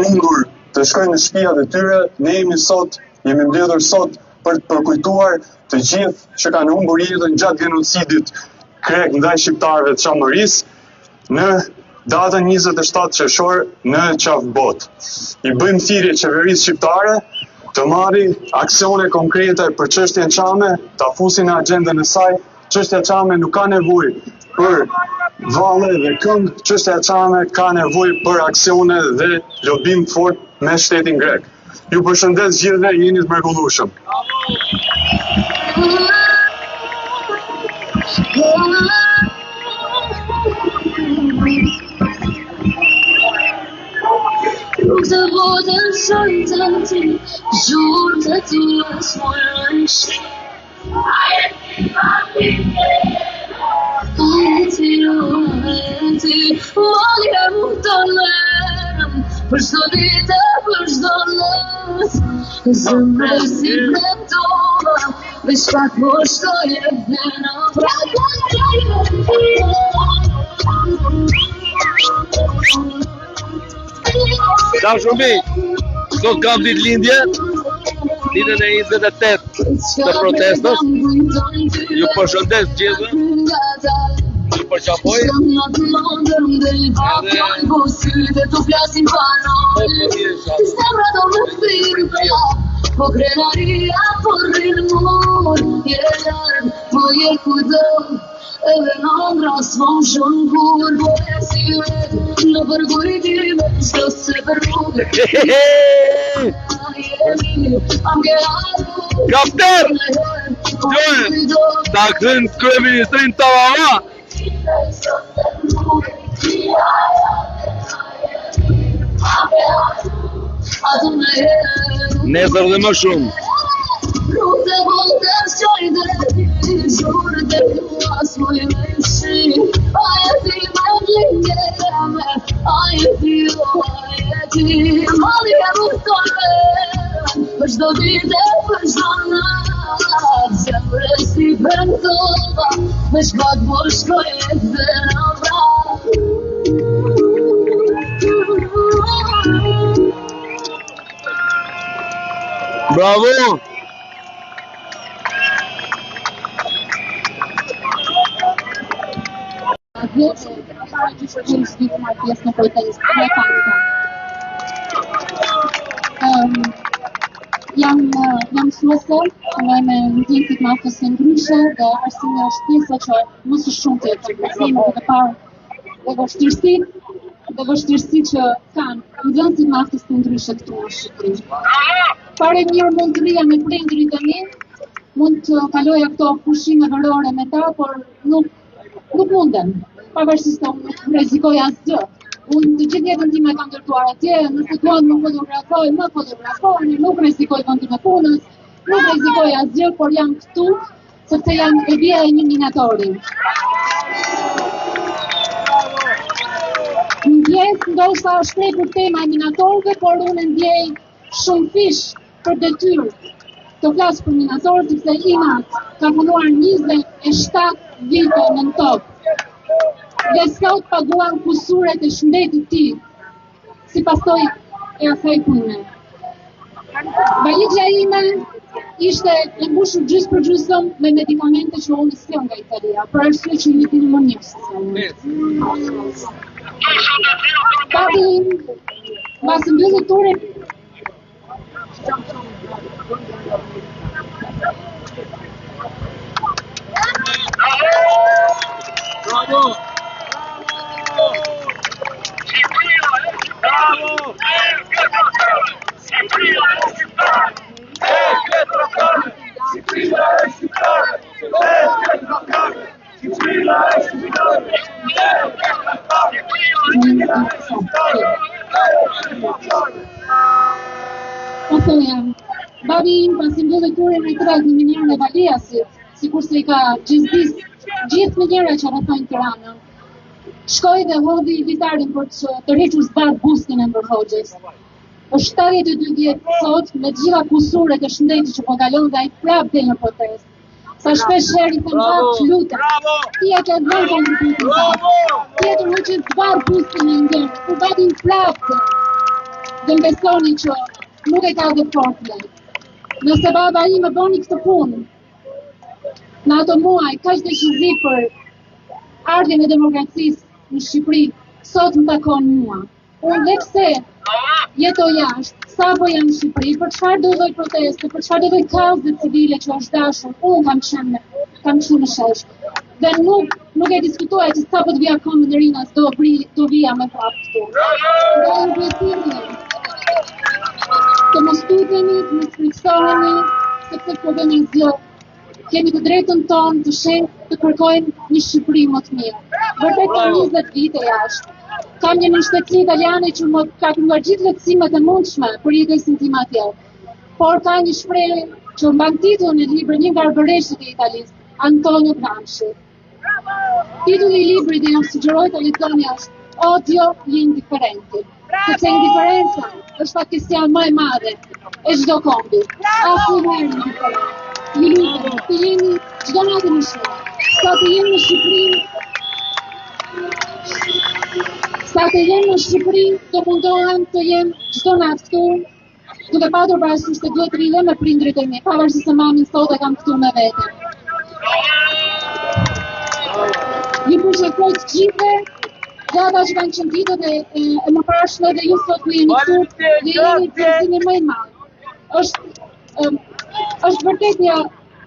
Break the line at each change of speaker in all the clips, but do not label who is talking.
mundur të shkojnë në shtëpiat e tyre, ne jemi mbledhur sot për të përkujtuar të gjithë që kanë humbur jetën gjatë genocidit grek ndaj shqiptarëve të Çamërisë në datën 27 qershor në Qafbot. I bëjmë thirrje qeverisë shqiptare të marrë aksione konkrete për çështjen Çame, ta fusin në agjendën e saj. Çështja Çame nuk ka nevojë për valle dhe këngë, çështja Çame ka nevojë për aksione dhe lobim fort me shtetin grek. Ju përshëndes gjithëve, jeni të mrekullueshëm.
Nuk të votën shojtën ti, zhurë të ti është mojën shi. Mali e mu të lërëm, për shdo dite, për shdo lët, zëmre si bretova, veç pak më shtoj e vena
Ciao Shumbi, sot kam ditë lindje, ditën e 28 të protestës. Ju përshëndes gjithë, ju përqafoj
po krenaria por rinmur jelar po je kudo edhe në ndra s'mon shumë kur po e si vetë në përgujtime s'do se për rrugë
Kapter! Ta këthën kryeministrin Tavama! Nesër dhe më shumë.
Nuk të voltës qoj dhe zhurë dhe duas moj me shi Aje ti me blingeme, aje ti o aje ti Mali e mu të lërën, për shdo dite, për shdo natë Zemre si bentova, me shkat po shkoj e dhe në vratë
Bravo!
Vjetë, para gjyshë që në shvitë marrë pjesë në protestë, me fakta. Jam shluese, me ndjenjit maftës e ndryshe dhe arsime është pjesa që mësë shumë të jetë përgjësimë dhe parë dhe vështirësi që kanë ndjenjit maftës e ndryshe këtu në Shqipëri. Pare mirë mund të rria me prindrit e mi, mund të kaloja këto pushime verore me ta, por nuk mundem. Pavarësisht se unë nuk rrezikoj asgjë. Unë të gjithë jetën time kam ndërtuar atje, nëse duan më fotografoj, më fotografoni, nuk rrezikoj vendin e punës, nuk rrezikoj asgjë, por jam këtu sepse jam e vija e një minatori. Ndjes ndoshta është prekur tema e minatorëve, por unë ndjej shumë fish për detyrë të flas për minatorët, sepse Inat ka punuar 27 vite në tokë. Dhe sot paguan kusuret e shëndetit ti, si pasoj e asaj pune. Valigja ime ishte e mbushur gjysmë për gjysmë me medikamente që unë sjell nga Italia, për arsye që një dini më mirë se unë. Pati, mbas mbyllit turin,
Bravo! Bravo!
Babi im pasi mbylli turin e tret në minjerën e Valiasit, sikurse i ka gjithë minjera që rrethojnë Tiranën. Shkoi dhe hodhi litarin për të tërhequr zbat bustin e Enver Hoxhës. Është 72 vjet sot me gjitha kusuret e shëndetit që po kalon dhe ai prap del në protestë. Sa shpesh herë i them pak lutem. Ti e ke vënë kontributin. Tjetër hoqë zbat bustin e Enver, kur batin prap. dhe mbesoni që nuk e ka dhe fort lejt. Nëse baba im e boni këtë punë, në ato muaj, kaq dëshizi për ardhjen e demokracisë në Shqipëri, sot më takon mua. Unë dhe pse jetoj jashtë, sa po jam në Shqipëri, për çfarë do lloj proteste, për çfarë do lloj kauze civile që është dashur, unë kam qenë në shesh. Dhe nuk e diskutoja që sa po të vija komë në rinas, do vija me prapë këtu. Dhe e vjetimi, të mos tuteni, të mos friksoheni, se këtë problem e zjo. Kemi të drejtën tonë të shenjë të kërkojmë një Shqipëri më të mirë. Vërtet kam 20 vite jashtë. Kam një mbështetësi italiane që më ka krijuar gjithë lehtësimet e mundshme për jetesën time atje. Por ka një shprehje që mban titullin e librit Një nga arbëreshët e Italisë, Antonio Gramsci. Titulli i librit dhe jam sugjeroj të lexoni është Odio gli indifferenti. Sepse indiferenca është fatkeqësia më e madhe e çdo kombi. Asnjëherë indiferent. Ju lutem, të jeni çdo natë më shumë. Sa të jemi në Shqipëri, do mundohem të jem çdo natë këtu, duke patur parasysh se duhet rridhem me prindrit e mi, pavarësisht se mamin sot e kam këtu me vete. Ju përshëndetoj të gjithëve, dhe ata që kanë qenë ditët e mëparshme dhe ju sot ku jeni këtu, dhe jeni gëzimi më i madh. Është vërtet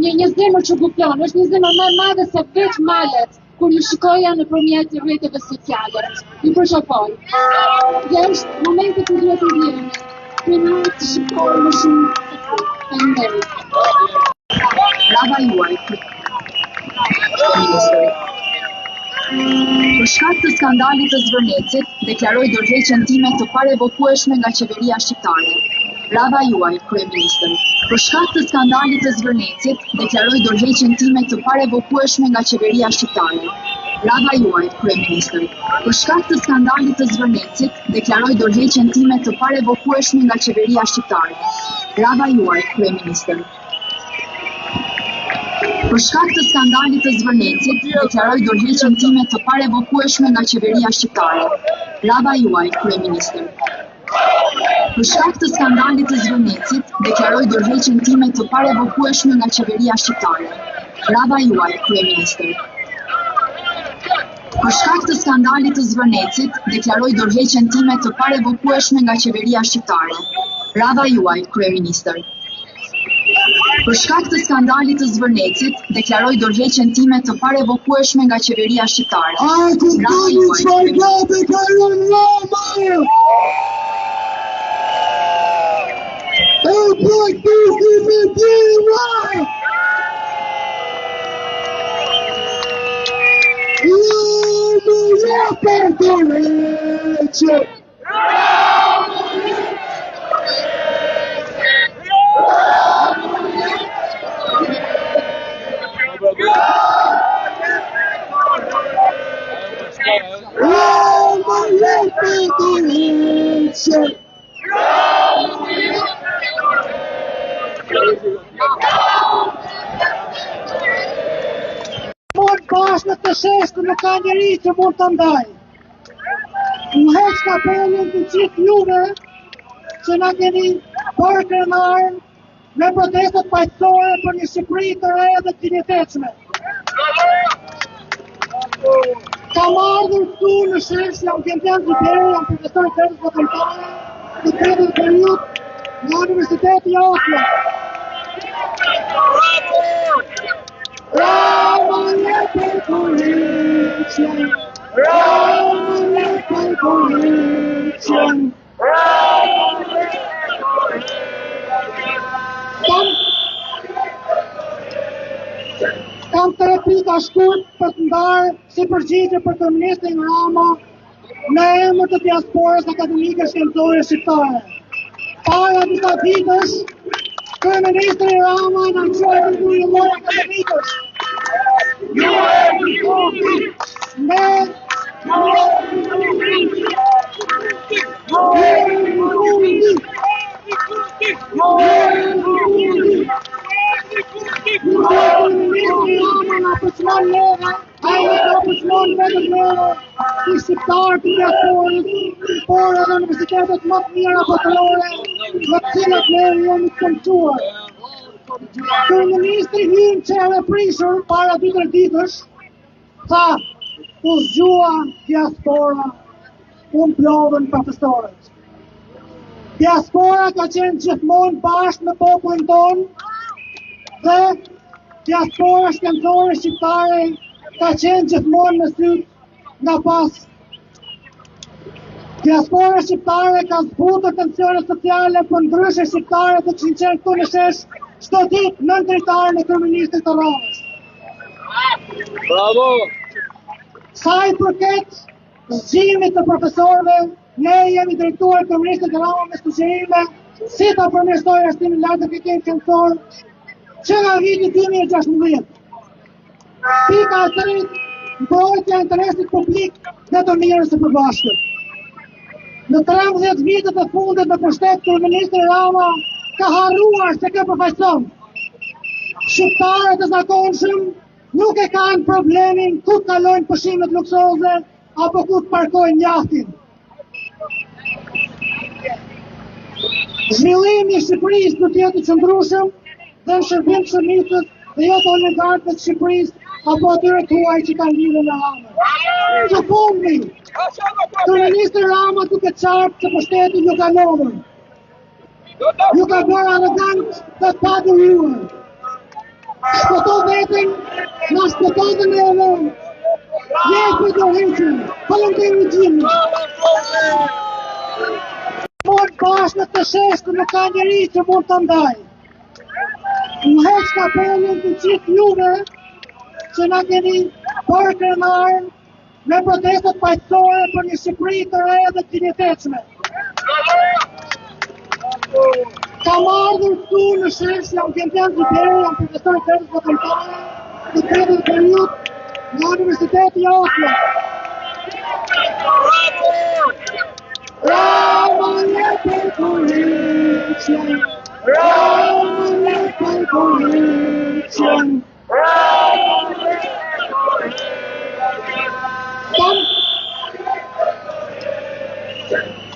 një zemër që buflon, është një zemër më e madhe se veç malet, kur ju shikoja nëpërmjet rrjeteve sociale. Ju përshëndetoj. Dhe është momenti kur duhet të vijemi. Kemi të shikojmë më shumë të këtu. Faleminderit.
Brava juaj, Ministri. Për shkak të skandalit të Zvërnecit, deklaroj dorëheqjen time të parevokueshme nga qeveria shqiptare. Brava juaj, Kryeministër. Për shkak të skandalit të Zvërnecit, deklaroj dorëheqjen time të parevokueshme nga qeveria shqiptare. Brava juaj, Kryeministër. Për shkak të skandalit të Zvërnecit, deklaroj dorëheqjen time të parevokueshme nga qeveria shqiptare. Brava juaj, Kryeministër. Për shkak të skandalit të Zvërnecit, deklaroj dorëheqjen time të parevokueshme nga qeveria shqiptare. Brava juaj, Kryeministër. Për shkak të skandalit të Zvërnecit, deklaroj dorëheqjen time të parevokueshme nga qeveria shqiptare. Brava juaj, Kryeministër. Për shkak të skandalit të Zvërnecit, deklaroj dorëheqjen time të parevokueshme nga qeveria shqiptare. Brava juaj, Kryeministër. Për shkak të skandalit të Zvërnecit, deklaroj dorëheqjen time të parevokueshme nga qeveria shqiptare. Brava juaj,
Bashkë të sheshtë nuk ka njeri që mund të ndaj. U heq kapelin të gjithë juve që na njeni për krenar me protestet paqësore për një Shqipëri të re dhe të dinjitetshme. Kam ardhur këtu në shesh, jam Gjendjan Ziberi, jam profesor i Terës Votantare, të tretën periud nga Universiteti i Oslo. Bravo le policia! Bravo le policia! Kam të replika shkurt për të ndarë si përgjigje për të ministrin Rama në emër të diasporës akademike shkencore shqiptare. Para disa ditësh, kryeministri Rama në nënçoi vërtetëllar akademikësh. Shqiptarë të diasporës, por edhe universitetet më më të mira botërore, në të cilat ne jemi të mësuar. Kryeministri hyn çelë prishur para 2-3 ditësh, tha, u zgjua diaspora, u mblodhën profesorët. Diaspora ka qenë gjithmonë bashkë me popullin tonë dhe diaspora shkencore shqiptare ka qenë gjithmonë në syt nga pas. Diaspora shqiptare ka zbutur tensione sociale për ndryshe shqiptare të kishin qenë këtu në shesh çdo ditë nën drejtarën e kryeministrit të Ramës.
Bravo!
Sa i përket zgjimit të profesorëve, ne jemi drejtuar kryeministrit të Ramës me sugjerime si ta përmirësojë arsimin lartë të kritikerit shkencor që nga viti 2016. Pika e tretë, mbrojtja e interesit publik dhe të mirës së përbashkët. Në 13 vitet e fundit në pushtet, kryeministri Rama ka harruar se kë përfaqëson. Shqiptarët e zakonshëm nuk e kanë problemin ku të kalojnë pushimet luksoze apo ku të parkojnë jahtin. Zhvillimi i Shqipërisë do të jetë i qëndrueshëm dhe në shërbim të shumicës dhe jo të oligarkëve të Shqipërisë apo atyre tuaj që kanë lidhje me Ramën. Të fundi, kryeministri Rama duke qartë se pushteti ju ka lodhur. Ju ka bërë arrogant dhe të paduruar. Shpëto veten, na shpëtove ne edhe. Jepi do heqën, falënderit gjithë. Mund bashkët të sheshtë nuk ka njeri që mund të ndaj. Në heq kapelin të gjithë juve që na keni bërë krenar me protestat paqësore për një Shqipëri të re dhe të dinjitetshme. Kam ardhur këtu në shesh, jam Gjentian Ziberi, jam profesor i Tërës Votantare të tretën periud nga Universiteti i Oslo. Rama ne për korrupcion, Rama ne për korrupcion,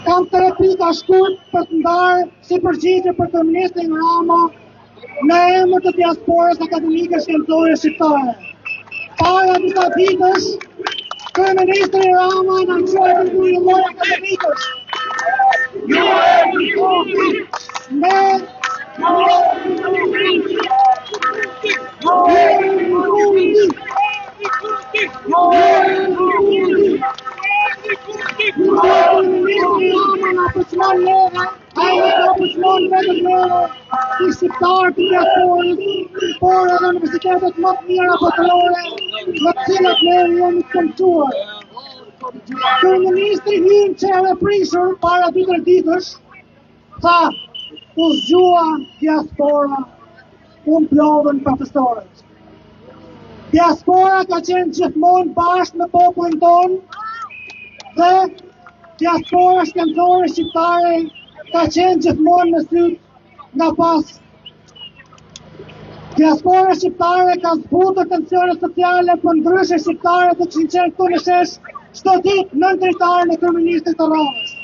Kam 3 pika shkurt për të ndarë si përgjigje për kryeministrin Rama në emër të diasporës akademike shkencore shqiptare. Para disa ditësh, kryeministri Rama na quajti burimor akademikësh. I shqiptarë të diasporës, por edhe universitetet më të mira botërore, në të cilat ne jemi të mësuar. Kryeministri hyn çelë prishur para 2-3 ditësh, tha, u zgjua diaspora, u mblodhën profesorët. Diaspora ka qenë gjithmonë bashkë me popullin tonë dhe diaspora shkencore shqiptare ka qenë gjithmonë në syt nga pas. Diaspora shqiptare ka zbutur tensione sociale për ndryshe shqiptare të kishin qenë këtu në shesh çdo ditë nën drejtarën e kryeministrit të Ramës.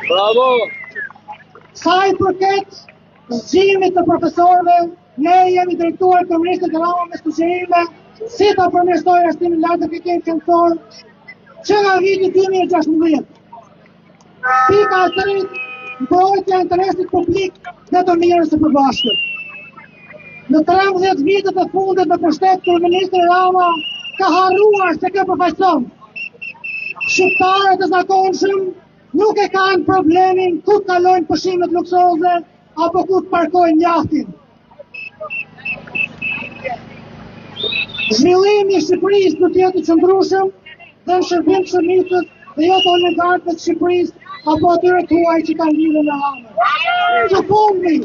Bravo!
Sa i përket zgjimit të profesorëve, ne jemi drejtuar kryeministrit të Ramës me sugjerime si ta përmirësojë arsimin lartë të kritikerit shkencor që nga viti 2016. Pika e tretë, mbrojtja e interesit publik dhe të mirës së përbashkët. Në 13 vitet e fundit në pushtet, kryeministri Rama ka harruar se kë përfaqëson. Shqiptarët e zakonshëm nuk e kanë problemin ku të kalojnë pushimet luksoze apo ku të parkojnë jahtin. Zhvillimi i Shqipërisë do të jetë i qëndrueshëm dhe në shërbim të shumicës dhe jo të oligarkëve të Shqipërisë apo atyre tuaj që kanë lidhje me Ramën. Të fundi,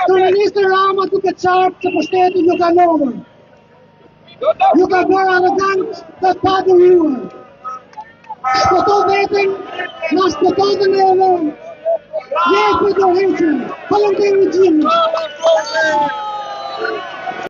kryeministri Rama duke qartë se pushteti ju ka lodhur. Ju ka bërë arrogant dhe të paduruar. Shpëto veten, na shpëtove ne edhe. Jepi do heqën, falënderit gjithë.